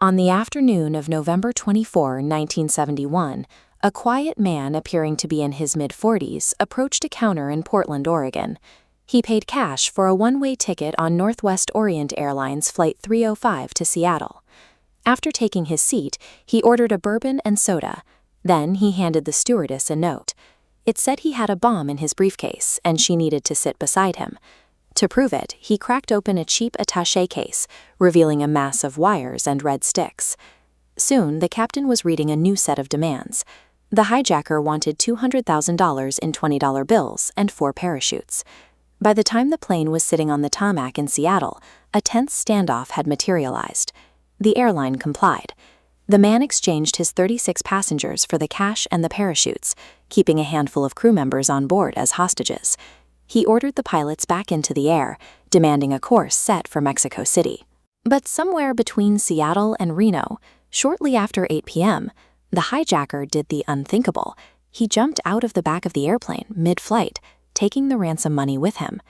On the afternoon of November 24, 1971, a quiet man appearing to be in his mid-40s approached a counter in Portland, Oregon. He paid cash for a one-way ticket on Northwest Orient Airlines Flight 305 to Seattle. After taking his seat, he ordered a bourbon and soda. Then he handed the stewardess a note. It said he had a bomb in his briefcase and she needed to sit beside him. To prove it, he cracked open a cheap attaché case, revealing a mass of wires and red sticks. Soon, the captain was reading a new set of demands. The hijacker wanted $200,000 in $20 bills and 4 parachutes. By the time the plane was sitting on the tarmac in Seattle, a tense standoff had materialized. The airline complied. The man exchanged his 36 passengers for the cash and the parachutes, keeping a handful of crew members on board as hostages. He ordered the pilots back into the air, demanding a course set for Mexico City. But somewhere between Seattle and Reno, shortly after 8 p.m., the hijacker did the unthinkable. He jumped out of the back of the airplane mid-flight, taking the ransom money with him.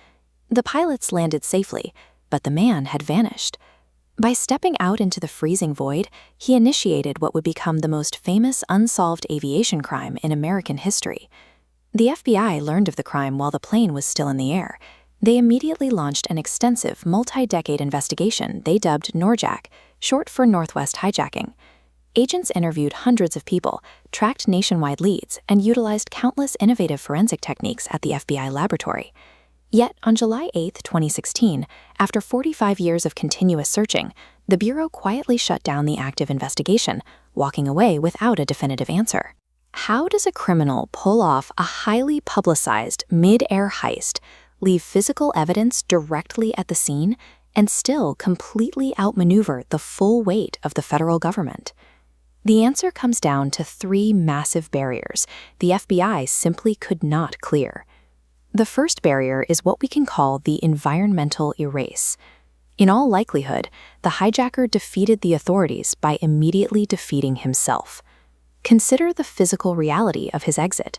The pilots landed safely, but the man had vanished. By stepping out into the freezing void, he initiated what would become the most famous unsolved aviation crime in American history. The FBI learned of the crime while the plane was still in the air. They immediately launched an extensive, multi-decade investigation they dubbed NORJAK, short for Northwest Hijacking. Agents interviewed hundreds of people, tracked nationwide leads, and utilized countless innovative forensic techniques at the FBI laboratory. Yet, on July 8, 2016, after 45 years of continuous searching, the Bureau quietly shut down the active investigation, walking away without a definitive answer. How does a criminal pull off a highly publicized mid-air heist, leave physical evidence directly at the scene, and still completely outmaneuver the full weight of the federal government? The answer comes down to 3 massive barriers the FBI simply could not clear. The first barrier is what we can call the environmental erase. In all likelihood, the hijacker defeated the authorities by immediately defeating himself. Consider the physical reality of his exit.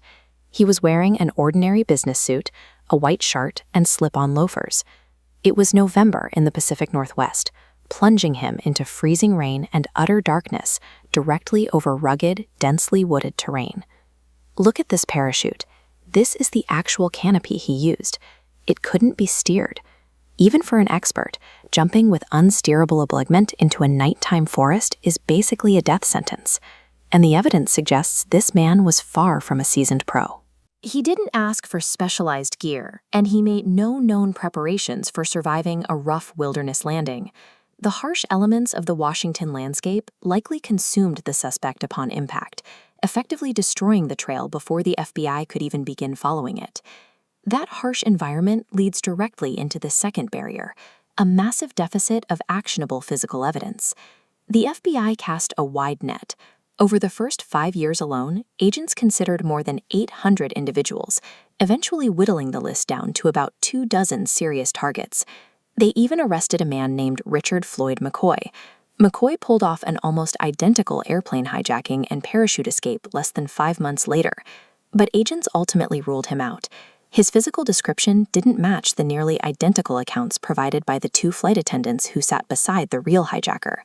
He was wearing an ordinary business suit, a white shirt, and slip-on loafers. It was November in the Pacific Northwest, plunging him into freezing rain and utter darkness directly over rugged, densely wooded terrain. Look at this parachute. This is the actual canopy he used. It couldn't be steered. Even for an expert, jumping with unsteerable obligement into a nighttime forest is basically a death sentence. And the evidence suggests this man was far from a seasoned pro. He didn't ask for specialized gear, and he made no known preparations for surviving a rough wilderness landing. The harsh elements of the Washington landscape likely consumed the suspect upon impact, effectively destroying the trail before the FBI could even begin following it. That harsh environment leads directly into the second barrier, a massive deficit of actionable physical evidence. The FBI cast a wide net. Over the first 5 years alone, agents considered more than 800 individuals, eventually whittling the list down to about 24 serious targets. They even arrested a man named Richard Floyd McCoy. McCoy pulled off an almost identical airplane hijacking and parachute escape less than 5 months later, but agents ultimately ruled him out. His physical description didn't match the nearly identical accounts provided by the 2 flight attendants who sat beside the real hijacker.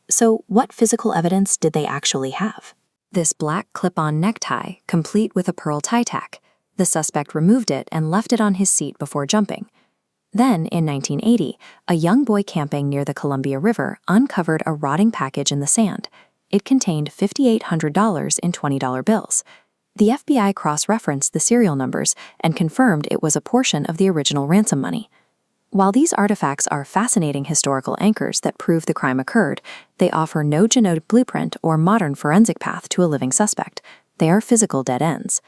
So what physical evidence did they actually have? This black clip-on necktie, complete with a pearl tie tack. The suspect removed it and left it on his seat before jumping. Then, in 1980, a young boy camping near the Columbia River uncovered a rotting package in the sand. It contained $5,800 in $20 bills. The FBI cross-referenced the serial numbers and confirmed it was a portion of the original ransom money. While these artifacts are fascinating historical anchors that prove the crime occurred, they offer no genetic blueprint or modern forensic path to a living suspect. They are physical dead ends.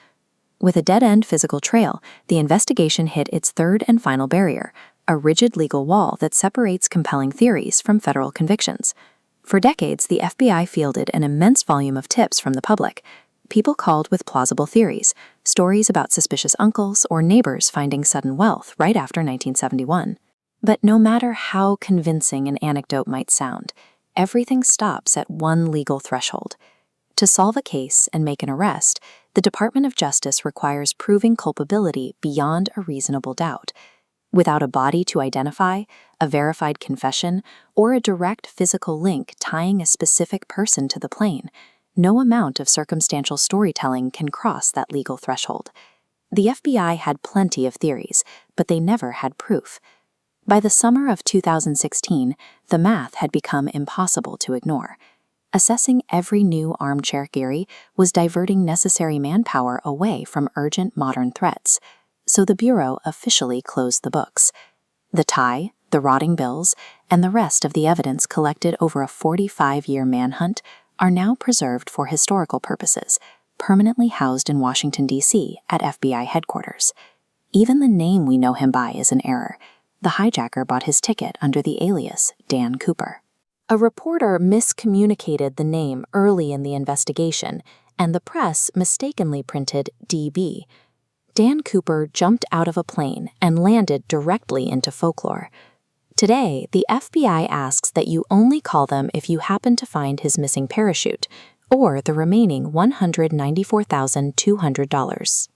With a dead-end physical trail, the investigation hit its third and final barrier, a rigid legal wall that separates compelling theories from federal convictions. For decades, the FBI fielded an immense volume of tips from the public. People called with plausible theories, stories about suspicious uncles or neighbors finding sudden wealth right after 1971. But no matter how convincing an anecdote might sound, everything stops at one legal threshold. To solve a case and make an arrest, the Department of Justice requires proving culpability beyond a reasonable doubt. Without a body to identify, a verified confession, or a direct physical link tying a specific person to the plane, no amount of circumstantial storytelling can cross that legal threshold. The FBI had plenty of theories, but they never had proof. By the summer of 2016, the math had become impossible to ignore. Assessing every new armchair theory was diverting necessary manpower away from urgent modern threats, so the Bureau officially closed the books. The tie, the rotting bills, and the rest of the evidence collected over a 45-year manhunt are now preserved for historical purposes, permanently housed in Washington, D.C. at FBI headquarters. Even the name we know him by is an error. The hijacker bought his ticket under the alias Dan Cooper. A reporter miscommunicated the name early in the investigation, and the press mistakenly printed DB. Dan Cooper jumped out of a plane and landed directly into folklore. Today, the FBI asks that you only call them if you happen to find his missing parachute, or the remaining $194,200.